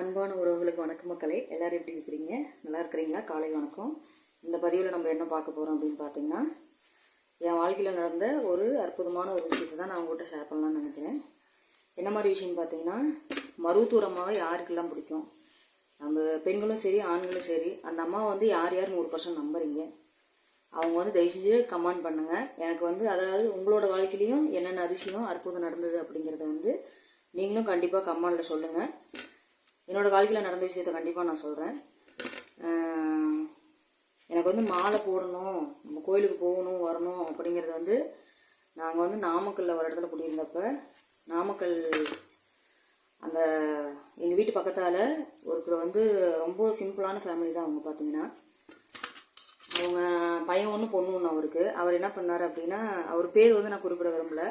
அன்பான உறவுகளுக்கு வணக்கம் மக்களே, எல்லோரும் எப்படி இருக்கிறீங்க? நல்லா இருக்கிறீங்களா? காலை வணக்கம். இந்த பதிவில் நம்ம என்ன பார்க்க போகிறோம் அப்படின்னு பார்த்தீங்கன்னா, என் வாழ்க்கையில் நடந்த ஒரு அற்புதமான ஒரு விஷயத்தை தான் நான் உங்கள்கிட்ட ஷேர் பண்ணலான்னு நினைக்கிறேன். என்ன மாதிரி விஷயம்னு பார்த்தீங்கன்னா, மருத்துவரமாக யாருக்கெல்லாம் பிடிக்கும்? நம்ம பெண்களும் சரி ஆண்களும் சரி, அந்த அம்மாவை வந்து யார் 100% நம்புறீங்க? அவங்க வந்து தயவு செஞ்சு கமெண்ட் பண்ணுங்கள். எனக்கு வந்து அதாவது உங்களோட வாழ்க்கையிலையும் என்னென்ன அதிசயம் அற்புதம் நடந்தது அப்படிங்கிறத வந்து நீங்களும் கண்டிப்பாக கமெண்டில் சொல்லுங்கள். என்னோடய வாழ்க்கையில் நடந்த விஷயத்த கண்டிப்பாக நான் சொல்கிறேன். எனக்கு வந்து மாலை போடணும், நம்ம கோயிலுக்கு போகணும் வரணும் அப்படிங்கிறது வந்து நாங்கள் வந்து நாமக்கல்லில் ஒரு இடத்துல குடியிருந்தப்ப, நாமக்கல் அந்த எங்கள் வீட்டு பக்கத்தால் ஒருத்தர் வந்து ரொம்ப சிம்பிளான ஃபேமிலி தான். அவங்க பார்த்தீங்கன்னா அவங்க பையன் ஒன்று பொண்ணு ஒன்று அவருக்கு. அவர் என்ன பண்ணார் அப்படின்னா, அவர் பேர் வந்து நான் குறிப்பிட விரும்பலை,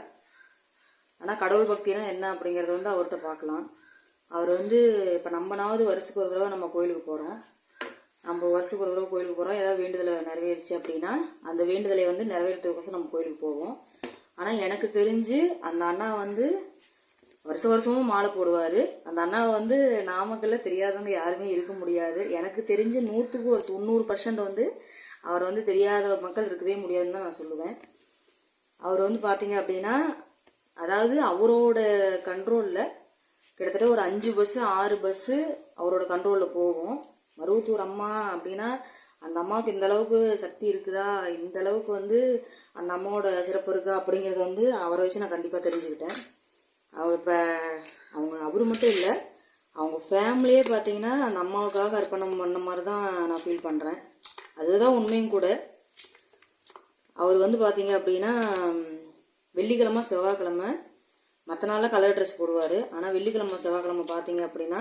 ஆனால் கடவுள் பக்தினா என்ன அப்படிங்கிறத வந்து அவர்கிட்ட பார்க்கலாம். அவர் வந்து இப்போ நம்மனாவது வருஷத்துக்கு ஒரு தடவை நம்ம கோயிலுக்கு போகிறோம். நம்ம வருஷத்துக்கு ஒரு தடவை கோயிலுக்கு போகிறோம். ஏதாவது வேண்டுதலை நிறைவேறிச்சு அப்படின்னா அந்த வேண்டுதலை வந்து நிறைவேறதுக்கோசம் நம்ம கோயிலுக்கு போவோம். ஆனால் எனக்கு தெரிஞ்சு அந்த அண்ணா வந்து வருஷமும் மாலை போடுவார். அந்த அண்ணாவை வந்து நாமக்கல்ல தெரியாதவங்க யாருமே இருக்க முடியாது. எனக்கு தெரிஞ்சு 100க்கு ஒரு 90% வந்து அவர் வந்து தெரியாத மக்கள் இருக்கவே முடியாதுன்னு தான் நான் சொல்லுவேன். அவர் வந்து பார்த்தீங்க அப்படின்னா, அதாவது அவரோட கண்ட்ரோலில் கிட்டத்தட்ட ஒரு 5 பஸ்ஸு 6 பஸ்ஸு அவரோட கண்ட்ரோலில் போகும். மருவத்தூர் அம்மா அப்படின்னா அந்த அம்மாவுக்கு இந்த அளவுக்கு சக்தி இருக்குதா, இந்த அளவுக்கு வந்து அந்த அம்மாவோட சிறப்பு இருக்கா அப்படிங்கிறத வந்து அவரை வச்சு நான் கண்டிப்பாக தெரிஞ்சுக்கிட்டேன். அவர் இப்போ அவர் மட்டும் இல்லை, அவங்க ஃபேமிலியே பார்த்தீங்கன்னா அந்த அம்மாவுக்காக அர்ப்பணம் பண்ண மாதிரி தான் நான் ஃபீல் பண்ணுறேன். அதுதான் உண்மையும் கூட. அவர் வந்து பார்த்தீங்க அப்படின்னா வெள்ளிக்கிழமை செவ்வாய்க்கிழமை மற்ற நாளில் கலர் ட்ரெஸ் போடுவார். ஆனால் வெள்ளிக்கிழமை செவ்வாய்க்கிழமை பார்த்தீங்க அப்படின்னா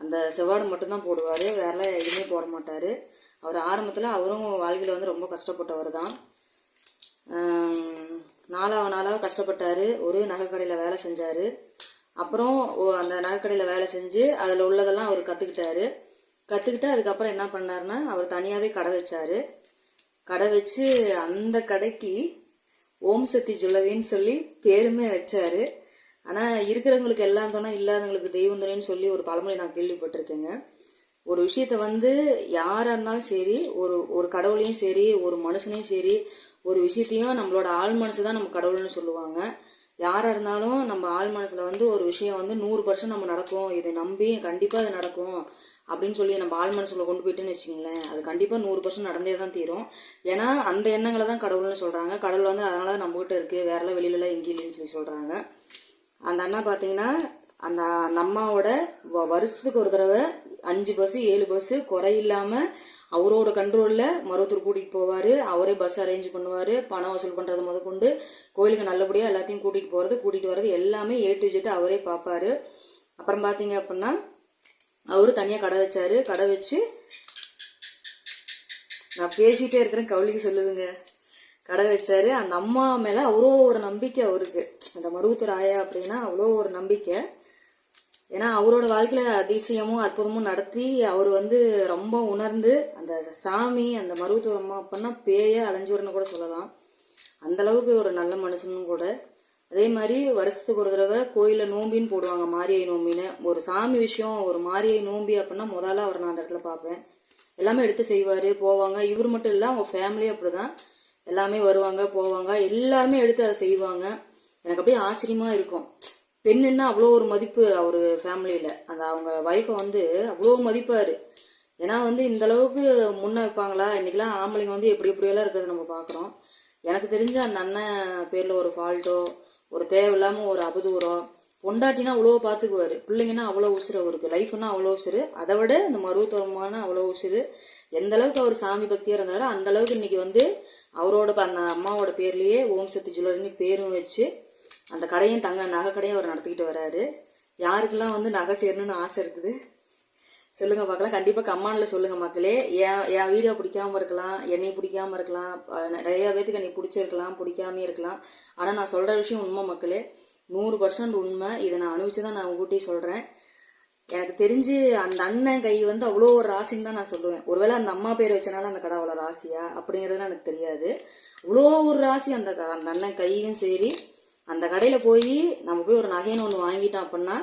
அந்த செவ்வாடை மட்டும்தான் போடுவார், வேறெல்லாம் எதுவுமே போட மாட்டார். அவர் ஆரம்பத்தில் அவரும் வாழ்க்கையில் வந்து ரொம்ப கஷ்டப்பட்டவர் தான். நாளாக கஷ்டப்பட்டார். ஒரு நகைக்கடையில் வேலை செஞ்சார். அப்புறம் அந்த நகைக்கடையில் வேலை செஞ்சு அதில் உள்ளதெல்லாம் அவர் கற்றுக்கிட்டு அதுக்கப்புறம் என்ன பண்ணார்னா, அவர் தனியாகவே கடை வச்சார். கடை வச்சு அந்த கடைக்கு ஓம் சக்தி ஜுவல்லரின்னு சொல்லி பேருமே வச்சார். ஆனால் இருக்கிறவங்களுக்கு எல்லாம் தானே, இல்லாதவங்களுக்கு தெய்வம் தானேன்னு சொல்லி ஒரு பழமொழி நான் கேள்விப்பட்டிருக்கேங்க. ஒரு விஷயத்த வந்து யாராக இருந்தாலும் சரி, ஒரு கடவுளையும் சரி, ஒரு மனுஷனையும் சரி, ஒரு விஷயத்தையும் நம்மளோட ஆள் மனசு தான் நம்ம கடவுள்னு சொல்லுவாங்க. யாராக இருந்தாலும் நம்ம ஆள் மனசில் வந்து ஒரு விஷயம் வந்து 100% நம்ம நடக்கும், இதை நம்பி கண்டிப்பாக அது நடக்கும் அப்படின்னு சொல்லி நம்ம ஆள் மனசுல கொண்டு போயிட்டுன்னு வச்சுங்களேன், அது கண்டிப்பாக 100% நடந்தே தான் தீரும். ஏன்னா அந்த எண்ணங்களை தான் கடவுள்னு சொல்கிறாங்க. கடவுள் வந்து அதனால தான் நம்மகிட்ட இருக்குது, வேறெல்லாம் வெளியிலலாம் எங்கேயும் இல்லைன்னு சொல்லி சொல்கிறாங்க. அந்த அண்ணா பார்த்தீங்கன்னா அந்த அம்மாவோட வருஷத்துக்கு ஒரு தடவை 5 பஸ்ஸு 7 பஸ்ஸு குறையில்லாமல் அவரோட கண்ட்ரோலில் மருவத்தூர் கூட்டிகிட்டு போவார். அவரே பஸ் அரேஞ்ச் பண்ணுவார். பணம் வசூல் பண்ணுறது முதற்கொண்டு கோயிலுக்கு நல்லபடியாக எல்லாத்தையும் கூட்டிகிட்டு வர்றது எல்லாமே A to Z அவரே பார்ப்பார். அப்புறம் பார்த்தீங்க அப்படின்னா அவரு தனியாக கடை வச்சார். கடை வச்சு நான் பேசிகிட்டே இருக்கிறேன், கவுளிக்கு சொல்லுதுங்க. கடை வச்சார். அந்த அம்மா மேலே அவ்வளோ ஒரு நம்பிக்கை அவருக்கு, அந்த மருவத்தூர் ஆயா அப்படின்னா அவ்வளோ ஒரு நம்பிக்கை. ஏன்னா அவரோட வாழ்க்கையில் அதிசயமும் அற்புதமும் நடத்தி அவர் வந்து ரொம்ப உணர்ந்து அந்த சாமி, அந்த மருவத்தூர் அம்மா அப்படின்னா பேயே அலைஞ்சூர்னு கூட சொல்லலாம். அந்தளவுக்கு ஒரு நல்ல மனுஷனும் கூட. அதே மாதிரி வருஷத்துக்கு ஒரு தடவை கோயிலில் நோம்பின்னு போடுவாங்க, மாரியை நோம்பின்னு. ஒரு சாமி விஷயம், ஒரு மாரியை நோம்பி அப்படின்னா முதல்ல அவர் நான் அந்த இடத்துல பார்ப்பேன். எல்லாமே எடுத்து செய்வார், போவாங்க. இவர் மட்டும் இல்லை, அவங்க ஃபேமிலியும் அப்படி தான். எல்லாமே வருவாங்க போவாங்க, எல்லாருமே எடுத்து அதை செய்வாங்க. எனக்கு அப்படியே ஆச்சரியமாக இருக்கும். பெண்ணுன்னா அவ்வளோ ஒரு மதிப்பு அவர் ஃபேமிலியில். அந்த அவங்க ஒய்ஃபை வந்து அவ்வளோ மதிப்பார். ஏன்னா வந்து இந்த அளவுக்கு முன்ன வைப்பாங்களா? இன்றைக்கெலாம் ஆம்பளைங்க வந்து எப்படியெல்லாம் இருக்கிறத நம்ம பார்க்குறோம். எனக்கு தெரிஞ்ச அந்த அண்ணன் பேரில் ஒரு ஃபால்ட்டோ, ஒரு தேவையில்லாமல் ஒரு அவதூறோ, பொண்டாட்டினா அவ்வளோ பார்த்துக்குவார், பிள்ளைங்கன்னா அவ்வளோ உசுறு அவருக்கு, லைஃப்னா அவ்வளோ உசுறு. அதை விட இந்த மருவத்தூரமான அவ்வளோ உசுறு. எந்த அளவுக்கு அவர் சாமி பக்தியாக இருந்தாரோ அந்த அளவுக்கு இன்றைக்கி வந்து அவரோட அந்த அம்மாவோட பேர்லேயே ஓம் சக்தி ஜுவல்லரின்னு பேரும் வச்சு அந்த கடையும் நகை கடையும் அவர் நடத்திக்கிட்டு வர்றாரு. யாருக்கெல்லாம் வந்து நகை சேரணும்னு ஆசை இருக்குது சொல்லுங்கள் பார்க்கலாம். கண்டிப்பாக கமெண்டில் சொல்லுங்கள் மக்களே. என் வீடியோ பிடிக்காமல் இருக்கலாம், என்னை பிடிக்காமல் இருக்கலாம், நிறையா பேத்துக்கு என்னை பிடிச்சிருக்கலாம், பிடிக்காமே இருக்கலாம். ஆனால் நான் சொல்கிற விஷயம் உண்மை மக்களே, 100% உண்மை. இதை நான் அனுபவிச்சு தான் நான் உங்கள்கிட்டயே சொல்கிறேன். எனக்கு தெரிஞ்சு அந்த அண்ணன் கை வந்து அவ்வளோ ஒரு ராசின்னு தான் நான் சொல்லுவேன். ஒருவேளை அந்த அம்மா பேர் வச்சனால அந்த கடை அவ்வளோ ராசியா அப்படிங்கிறதுலாம் எனக்கு தெரியாது. அவ்வளோ ஒரு ராசி அந்த அண்ணன் கையும் சரி. அந்த கடையில் போய் நம்ம போய் ஒரு நகைன்னு ஒன்று வாங்கிட்டோம் அப்படின்னா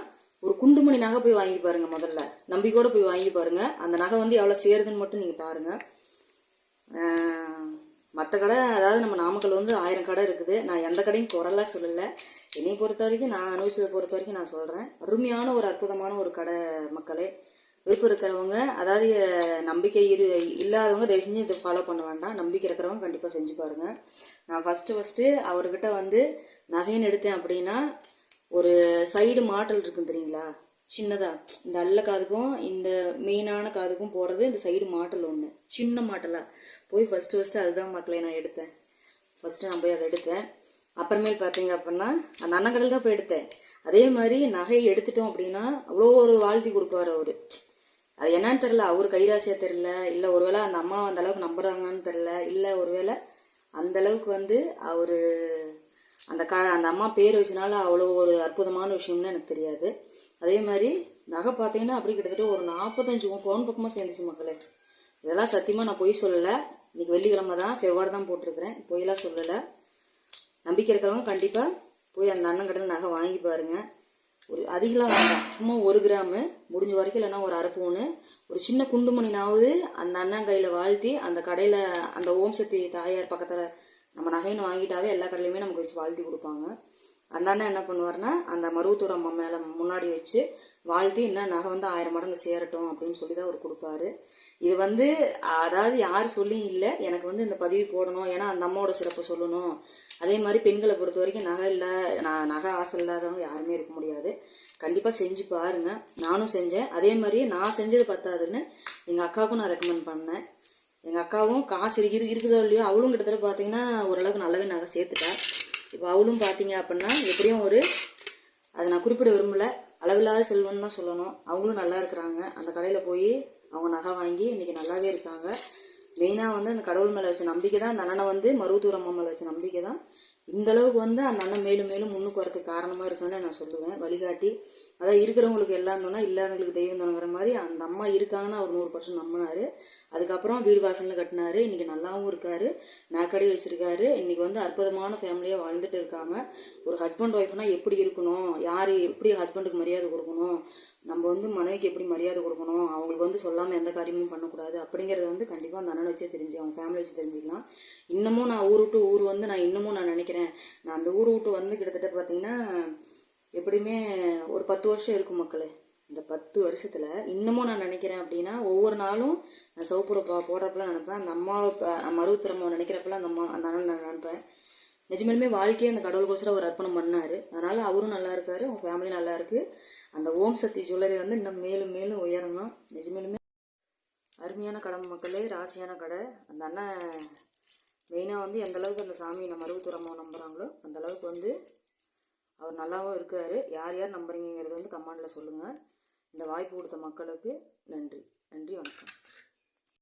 ஒரு குண்டுமணி நகை போய் வாங்கி பாருங்கள். முதல்ல நம்பிக்கையோடு போய் வாங்கி பாருங்கள். அந்த நகை வந்து எவ்வளோ சேருதுன்னு மட்டும் நீங்கள் பாருங்கள். மற்ற கடை, அதாவது நம்ம நாமக்கல் வந்து 1000 கடை இருக்குது. நான் எந்த கடையும் குறைலாம் சொல்லலை. என்னை பொறுத்த வரைக்கும், நான் அனுபவிச்சதை பொறுத்த வரைக்கும் நான் சொல்கிறேன். அருமையான ஒரு அற்புதமான ஒரு கடை மக்களே. விருப்பம் இருக்கிறவங்க, அதாவது நம்பிக்கை இல்லாதவங்க தயவு செஞ்சு இதை ஃபாலோ பண்ண வேண்டாம். நம்பிக்கை இருக்கிறவங்க கண்டிப்பாக செஞ்சு பாருங்கள். நான் ஃபஸ்ட்டு அவர்கிட்ட வந்து நகைன்னு எடுத்தேன் அப்படின்னா, ஒரு சைடு மாட்டல் இருக்குன்னு தெரியுங்களா, சின்னதாக இந்த அல்ல காதுக்கும் இந்த மெயினான காதுக்கும் போடுறது இந்த சைடு மாட்டல் ஒன்று, சின்ன மாட்டலாக போய் ஃபஸ்ட்டு அதுதான் மக்களே நான் எடுத்தேன். ஃபஸ்ட்டு நான் போய் அதை எடுத்தேன். அப்புறமேல் பார்த்தீங்க அப்படின்னா அந்த அண்ணன் தான் போய் எடுத்தேன். அதே மாதிரி நகையை எடுத்துட்டோம் அப்படின்னா அவ்வளோ ஒரு வாழ்த்தி கொடுப்பார் அவர். அது என்னன்னு தெரில, அவர் கைராசியாக தெரில, இல்லை ஒருவேளை அந்த அம்மா அந்த அளவுக்கு நம்புறாங்கன்னு தெரில, இல்லை ஒருவேளை அந்த அளவுக்கு வந்து அவர் அந்த அம்மா பேர் வச்சனால அவ்வளோ ஒரு அற்புதமான விஷயம்னு எனக்கு தெரியாது. அதே மாதிரி நகை பார்த்தீங்கன்னா அப்படி கிட்டத்தட்ட ஒரு 45 பவுன் பக்கமாக சேர்ந்துச்சு மக்களே. இதெல்லாம் சத்தியமாக நான் பொய் சொல்லலை. இன்றைக்கி வெள்ளிக்கிழமை தான், செவ்வாடு தான் போட்டிருக்கிறேன், பொய்யெல்லாம் சொல்லலை. நம்பிக்கை இருக்கிறவங்க கண்டிப்பாக போய் அந்த அண்ணன் கடையில் நகை வாங்கி பாருங்கள். ஒரு அதிகலாம் வேண்டாம், சும்மா 1 கிராமு முடிஞ்ச வரைக்கும், இல்லைன்னா ஒரு அரை பவுனு, ஒரு சின்ன குண்டுமணினாவது அந்த அண்ணன் கையில் வாழ்த்தி அந்த கடையில் அந்த ஓம் சக்தி தாயார் பக்கத்தில் நம்ம நகைன்னு வாங்கிட்டாவே எல்லா கடையிலையுமே நமக்கு வச்சு வாழ்த்தி கொடுப்பாங்க. அந்த அண்ணன் என்ன பண்ணுவார்னா, அந்த மருவத்தூர் அம்மா மேலே முன்னாடி வச்சு வாழ்த்தி இன்னும் நகை வந்து 1000 மடங்கு சேரட்டும் அப்படின்னு சொல்லி தான் அவர் கொடுப்பாரு. இது வந்து அதாவது யார் சொல்லியும் இல்லை, எனக்கு வந்து இந்த பதிவு போடணும், ஏன்னா அந்த அம்மாவோட சிறப்பு சொல்லணும். அதே மாதிரி பெண்களை பொறுத்த வரைக்கும் நகை இல்லை, நகை ஆசை இல்லாதவங்க யாருமே இருக்க முடியாது. கண்டிப்பாக செஞ்சு பாருங்க. நானும் செஞ்சேன். அதே மாதிரி நான் செஞ்சது பத்தாதுன்னு எங்கள் அக்காவுக்கும் நான் ரெக்கமெண்ட் பண்ணேன். எங்கள் அக்காவும் காசு இருக்குதோ இல்லையோ, அவளும் கிட்டத்தட்ட பார்த்தீங்கன்னா ஓரளவுக்கு நல்லாவே நகை சேர்த்துட்டா. இப்போ அவளும் பார்த்தீங்க அப்படின்னா எப்படியும் அதை நான் குறிப்பிட விரும்பலை, அளவில்லாத செல்வன்னு தான் சொல்லணும். அவங்களும் நல்லா இருக்கிறாங்க. அந்த கடையில் போய் அவங்க நகை வாங்கி இன்றைக்கி நல்லாவே இருக்காங்க. மெயினாக வந்து அந்த கடவுள் மேலே வச்ச நம்பிக்கை தான், அந்த அண்ணனை வந்து மருவத்தூர் அம்மா மேலே வச்ச நம்பிக்கை தான் இந்தளவுக்கு வந்து அந்த அண்ணன் மேலும் மேலும் முன்னுக்கு வரதுக்கு காரணமாக இருக்குன்னு நான் சொல்லுவேன். வழிகாட்டி, அதாவது இருக்கிறவங்களுக்கு எல்லாம் தோணா, இல்லாதவங்களுக்கு தெய்வம் தோணுங்கிற மாதிரி அந்த அம்மா இருக்காங்கன்னு அவர் 100% நம்பினார். அதுக்கப்புறம் வீடு வாசலில் கட்டினார். இன்றைக்கி நல்லாவும் இருக்கார், நகைக்கடை வச்சுருக்காரு. இன்றைக்கி வந்து அற்புதமான ஃபேமிலியாக வாழ்ந்துட்டு இருக்காங்க. ஒரு ஹஸ்பண்ட் ஒய்ஃப்னால் எப்படி இருக்கணும், யார் எப்படி ஹஸ்பண்டுக்கு மரியாதை கொடுக்கணும், நம்ம வந்து மனைவிக்கு எப்படி மரியாதை கொடுக்கணும், அவங்களுக்கு வந்து சொல்லாமல் எந்த காரியமும் பண்ணக்கூடாது அப்படிங்கிறது வந்து கண்டிப்பாக அந்த அண்ணனை வச்சே தெரிஞ்சு, அவங்க ஃபேமிலி வச்சு தெரிஞ்சுக்கலாம். இன்னமும் நான் ஊர் விட்டு ஊர் வந்து நான் இன்னமும் நான் நினைக்கிறேன், நான் அந்த ஊர் விட்டு வந்து கிட்டத்தட்ட பார்த்தீங்கன்னா எப்படியுமே ஒரு 10 வருஷம் இருக்கும் மக்களே. இந்த 10 வருஷத்தில் இன்னமும் நான் நினைக்கிறேன் அப்படின்னா, ஒவ்வொரு நாளும் நான் சோப்புட போடுறப்பெல்லாம் நினைப்பேன், அந்த அம்மாவை மருவத்திரம்மாவை நினைக்கிறப்பெல்லாம் அந்த அண்ணன் நான் நினைப்பேன். நிஜமாலுமே வாழ்க்கையை அந்த கடவுளுக்கோசரம் ஒரு அர்ப்பணம் பண்ணார். அதனால் அவரும் நல்லா இருக்கார், அவங்க ஃபேமிலி நல்லா இருக்குது. அந்த ஓம் சக்தி ஜுவல்லரி வந்து இன்னும் மேலும் மேலும் உயரணும். நிஜமாலுமே அருமையான கடை மக்களே, ராசியான கடை. அந்த அண்ணன் மெயினாக வந்து எந்தளவுக்கு அந்த சாமியை நம்ம மருவத்தூர் அம்மாவை நம்புகிறாங்களோ அந்தளவுக்கு வந்து அவர் நல்லாவும் இருக்கார். யார் யார் நம்புறீங்கிறது வந்து கமெண்டில் சொல்லுங்கள். இந்த வாய்ப்பு கொடுத்த மக்களுக்கு நன்றி. நன்றி, வணக்கம்.